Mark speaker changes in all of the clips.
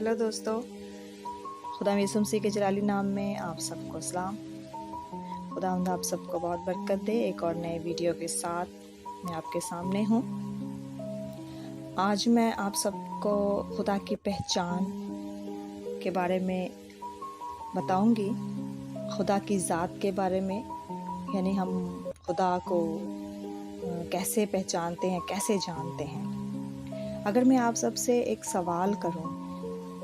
Speaker 1: Hello दोस्तों, खुदा यीशु मसीह के जलाली नाम में आप सबको सलाम। खुदावंद आप सबको बहुत बरकत दे। एक और नए वीडियो के साथ मैं आपके सामने हूँ। आज मैं आप सबको खुदा की पहचान के बारे में बताऊंगी, खुदा की ज़ात के बारे में, यानी हम खुदा को कैसे पहचानते हैं, कैसे जानते हैं। अगर मैं आप सबसे एक सवाल करूं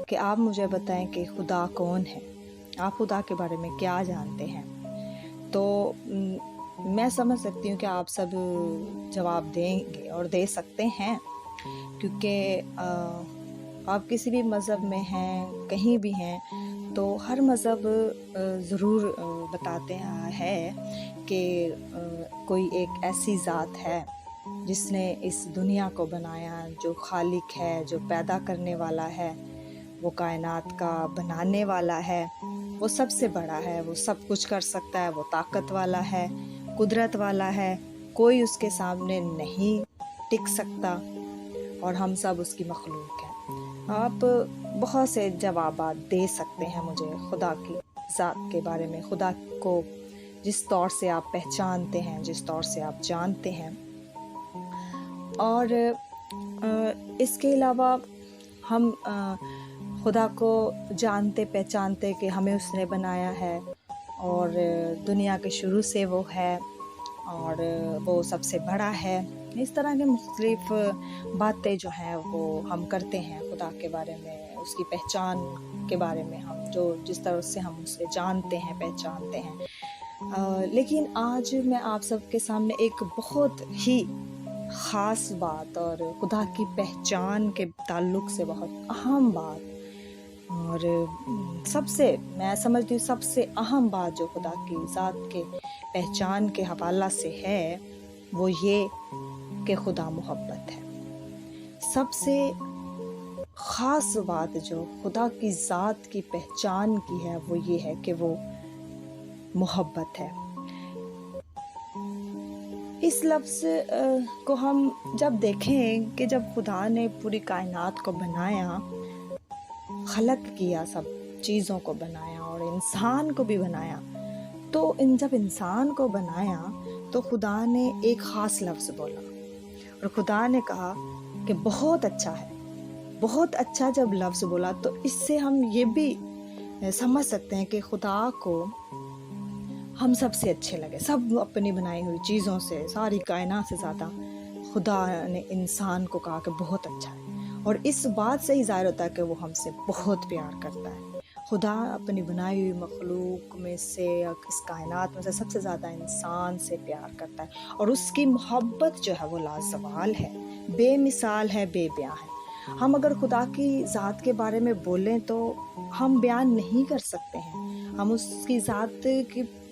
Speaker 1: कि आप मुझे बताएं कि खुदा कौन है, आप खुदा के बारे में क्या जानते हैं, तो मैं समझ सकती हूँ कि आप सब जवाब देंगे और दे सकते हैं, क्योंकि आप किसी भी मज़हब में हैं, कहीं भी हैं, तो हर मज़हब ज़रूर बताते हैं कि कोई एक ऐसी ज़ात है जिसने इस दुनिया को बनाया, जो खालिक है, जो पैदा करने वाला है, वो कायनात का बनाने वाला है, वो सबसे बड़ा है, वो सब कुछ कर सकता है, वो ताकत वाला है, कुदरत वाला है, कोई उसके सामने नहीं टिक सकता और हम सब उसकी मखलूक हैं। आप बहुत से जवाबात दे सकते हैं मुझे खुदा की ज़ात के बारे में, खुदा को जिस तौर से आप पहचानते हैं, जिस तौर से आप जानते हैं। और इसके अलावा हम खुदा को जानते पहचानते कि हमें उसने बनाया है और दुनिया के शुरू से वो है और वो सबसे बड़ा है। इस तरह के मुख्तलिफ बातें जो हैं वो हम करते हैं खुदा के बारे में, उसकी पहचान के बारे में, हम जो जिस तरह से हम उसे जानते हैं, पहचानते हैं। लेकिन आज मैं आप सबके सामने एक बहुत ही ख़ास बात और खुदा की पहचान के ताल्लुक़ से बहुत अहम बात, और सबसे मैं समझती हूँ सबसे अहम बात जो खुदा की ज़ात के पहचान के हवाला से है, वो ये कि खुदा मोहब्बत है। सबसे ख़ास बात जो खुदा की ज़ात की पहचान की है वो ये है कि वो मोहब्बत है। इस लफ्ज़ को हम जब देखें कि जब खुदा ने पूरी कायनात को बनाया, खलक किया, सब चीज़ों को बनाया और इंसान को भी बनाया, तो जब इंसान को बनाया तो खुदा ने एक ख़ास लफ्ज़ बोला और खुदा ने कहा कि बहुत अच्छा है। बहुत अच्छा जब लफ्ज़ बोला तो इससे हम ये भी समझ सकते हैं कि खुदा को हम सबसे अच्छे लगे, सब अपनी बनाई हुई चीज़ों से, सारी कायनात से ज़्यादा खुदा ने इंसान को कहा कि बहुत अच्छा है। और इस बात से ही ज़ाहिर होता है कि वो हमसे बहुत प्यार करता है। खुदा अपनी बनाई हुई मखलूक में से, इस कायनात में से सबसे ज़्यादा इंसान से प्यार करता है और उसकी मोहब्बत जो है वो लाजवाल है, बेमिसाल है, बेबयां है। हम अगर खुदा की ज़ात के बारे में बोलें तो हम बयान नहीं कर सकते हैं, हम उसकी ज़ात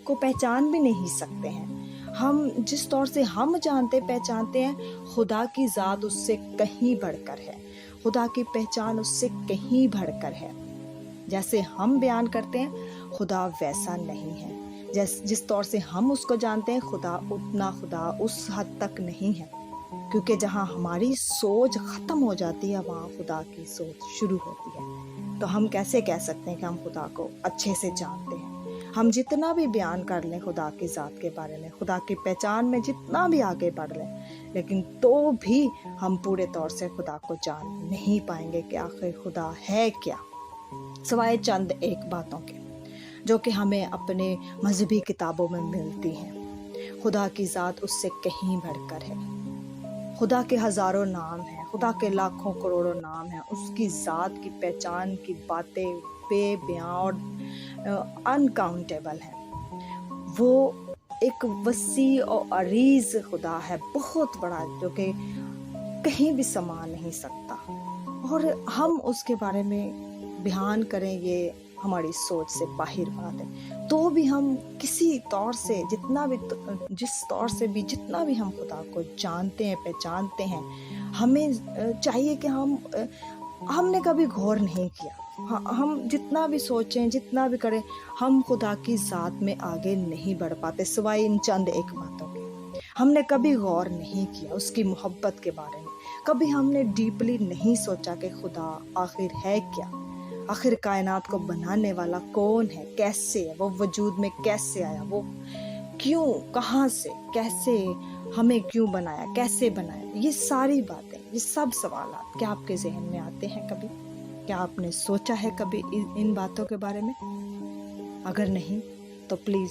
Speaker 1: को पहचान भी नहीं सकते हैं। हम जिस तौर से हम जानते पहचानते हैं, खुदा की ज़ात उससे कहीं बढ़कर है, खुदा की पहचान उससे कहीं बढ़कर है। जैसे हम बयान करते हैं, खुदा वैसा नहीं है। जिस तौर से हम उसको जानते हैं, खुदा उस हद तक नहीं है, क्योंकि जहाँ हमारी सोच ख़त्म हो जाती है वहाँ खुदा की सोच शुरू होती है। तो हम कैसे कह सकते हैं कि हम खुदा को अच्छे से जानते हैं? हम जितना भी बयान कर लें खुदा की ज़ात के बारे में, खुदा की पहचान में जितना भी आगे बढ़ लें, लेकिन तो भी हम पूरे तौर से खुदा को जान नहीं पाएंगे कि आखिर खुदा है क्या, सिवाय चंद एक बातों के जो कि हमें अपने मजहबी किताबों में मिलती हैं। खुदा की ज़ात उससे कहीं बढ़कर है। खुदा के हज़ारों नाम हैं, खुदा के लाखों करोड़ों नाम हैं। उसकी ज़ात की पहचान की बातें बेबयां और अनकाउंटेबल है। वो एक वसी और अरीज़ खुदा है, बहुत बड़ा, जो कि कहीं भी समा नहीं सकता, और हम उसके बारे में बयान करें ये हमारी सोच से बाहर बात है। तो भी हम किसी तौर से जितना भी हम खुदा को जानते हैं, पहचानते हैं, हमें चाहिए कि हमने कभी गौर नहीं किया। हम जितना भी सोचें, जितना भी करें, हम खुदा की ज़ात में आगे नहीं बढ़ पाते, सिवाय इन चंद एक बातों के। हमने कभी गौर नहीं किया उसकी मोहब्बत के बारे में, कभी हमने डीपली नहीं सोचा कि खुदा आखिर है क्या, آخر کائنات کو بنانے والا کون ہے، کیسے ہے وہ وجود میں، کیسے آیا وہ، کیوں، کہاں سے، کیسے، ہمیں کیوں بنایا، کیسے بنایا، یہ ساری باتیں، یہ سب سوالات کیا آپ کے ذہن میں آتے ہیں کبھی؟ کیا آپ نے سوچا ہے کبھی ان باتوں کے بارے میں؟ اگر نہیں تو پلیز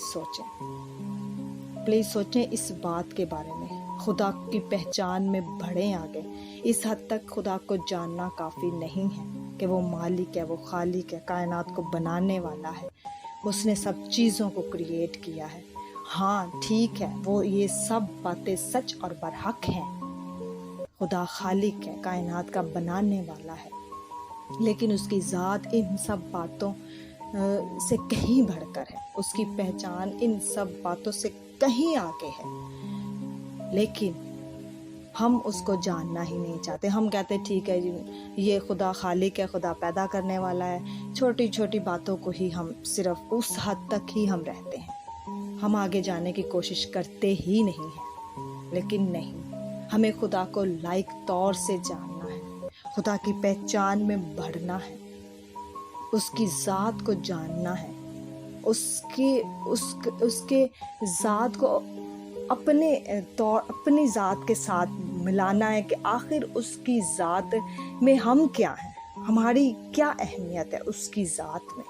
Speaker 1: سوچیں اس بات کے بارے میں۔ خدا کی پہچان میں بڑھیں آگے۔ اس حد تک خدا کو جاننا کافی نہیں ہے کہ وہ مالک ہے، وہ خالق ہے، کائنات کو بنانے والا ہے، اس نے سب چیزوں کو کریٹ کیا ہے۔ ہاں ٹھیک ہے، وہ یہ سب باتیں سچ اور برحق ہیں، خدا خالق ہے، کائنات کا بنانے والا ہے، لیکن اس کی ذات ان سب باتوں سے کہیں بڑھ کر ہے، اس کی پہچان ان سب باتوں سے کہیں آگے ہے، لیکن ہم اس کو جاننا ہی نہیں چاہتے۔ ہم کہتے ٹھیک ہے جی، یہ خدا خالق ہے، خدا پیدا کرنے والا ہے، چھوٹی چھوٹی باتوں کو ہی ہم صرف اس حد تک ہی ہم رہتے ہیں، ہم آگے جانے کی کوشش کرتے ہی نہیں ہیں۔ لیکن نہیں، ہمیں خدا کو لائق طور سے جاننا ہے، خدا کی پہچان میں بڑھنا ہے، اس کی ذات کو جاننا ہے، اس کے ذات کو اپنی ذات کے ساتھ ملانا ہے کہ آخر اس کی ذات میں ہم کیا ہیں، ہماری کیا اہمیت ہے اس کی ذات میں،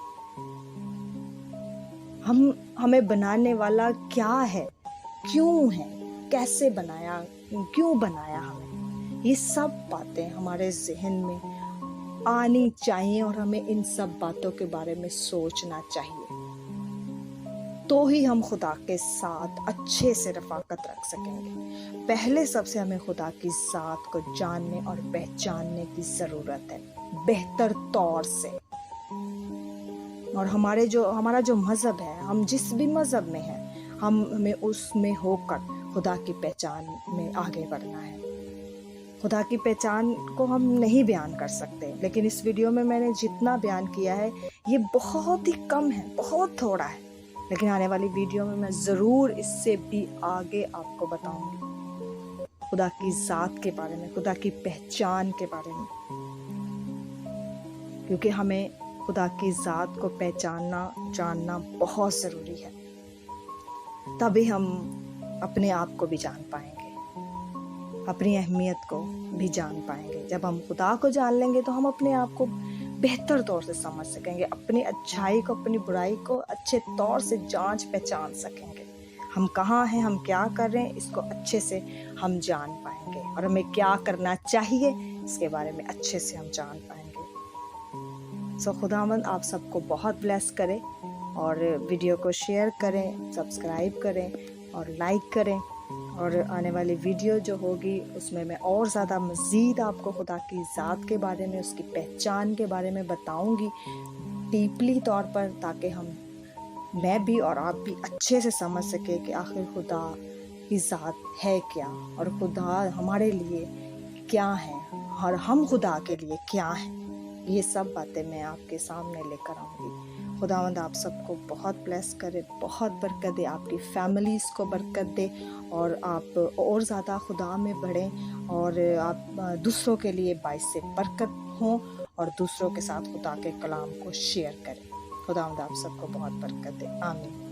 Speaker 1: ہمیں بنانے والا کیا ہے، کیوں ہے، کیسے بنایا، کیوں بنایا ہمیں، یہ سب باتیں ہمارے ذہن میں آنی چاہیے اور ہمیں ان سب باتوں کے بارے میں سوچنا چاہیے، تو ہی ہم خدا کے ساتھ اچھے سے رفاقت رکھ سکیں گے۔ پہلے سب سے ہمیں خدا کی ذات کو جاننے اور پہچاننے کی ضرورت ہے، بہتر طور سے۔ اور ہمارا جو مذہب ہے، ہم جس بھی مذہب میں ہیں، ہمیں اس میں ہو کر خدا کی پہچان میں آگے بڑھنا ہے۔ خدا کی پہچان کو ہم نہیں بیان کر سکتے، لیکن اس ویڈیو میں نے جتنا بیان کیا ہے یہ بہت ہی کم ہے، بہت تھوڑا ہے، لیکن آنے والی ویڈیو میں ضرور اس سے بھی آگے آپ کو بتاؤں گی خدا کی ذات کے بارے میں، خدا کی پہچان کے بارے میں، کیونکہ ہمیں خدا کی ذات کو پہچاننا، جاننا بہت ضروری ہے، تبھی ہم اپنے آپ کو بھی جان پائیں گے، اپنی اہمیت کو بھی جان پائیں گے۔ جب ہم خدا کو جان لیں گے تو ہم اپنے آپ کو بہتر طور سے سمجھ سکیں گے، اپنی اچھائی کو، اپنی برائی کو اچھے طور سے جانچ پہچان سکیں گے، ہم کہاں ہیں، ہم کیا کر رہے ہیں، اس کو اچھے سے ہم جان پائیں گے، اور ہمیں کیا کرنا چاہیے اس کے بارے میں اچھے سے ہم جان پائیں گے۔ خداوند آپ سب کو بہت بلیس کرے، اور ویڈیو کو شیئر کریں، سبسکرائب کریں اور لائک کریں، اور آنے والی ویڈیو جو ہوگی اس میں اور زیادہ مزید آپ کو خدا کی ذات کے بارے میں، اس کی پہچان کے بارے میں بتاؤں گی ڈیپلی طور پر، تاکہ میں بھی اور آپ بھی اچھے سے سمجھ سکے کہ آخر خدا کی ذات ہے کیا، اور خدا ہمارے لیے کیا ہے، اور ہم خدا کے لیے کیا ہیں۔ یہ سب باتیں میں آپ کے سامنے لے کر آؤں گی۔ خداوند آپ سب کو بہت بلیس کرے، بہت برکت دے، آپ کی فیملیز کو برکت دے، اور آپ اور زیادہ خدا میں بڑھیں، اور آپ دوسروں کے لیے باعث برکت ہوں، اور دوسروں کے ساتھ خدا کے کلام کو شیئر کریں۔ خداوند آپ سب کو بہت برکت دے، آمین۔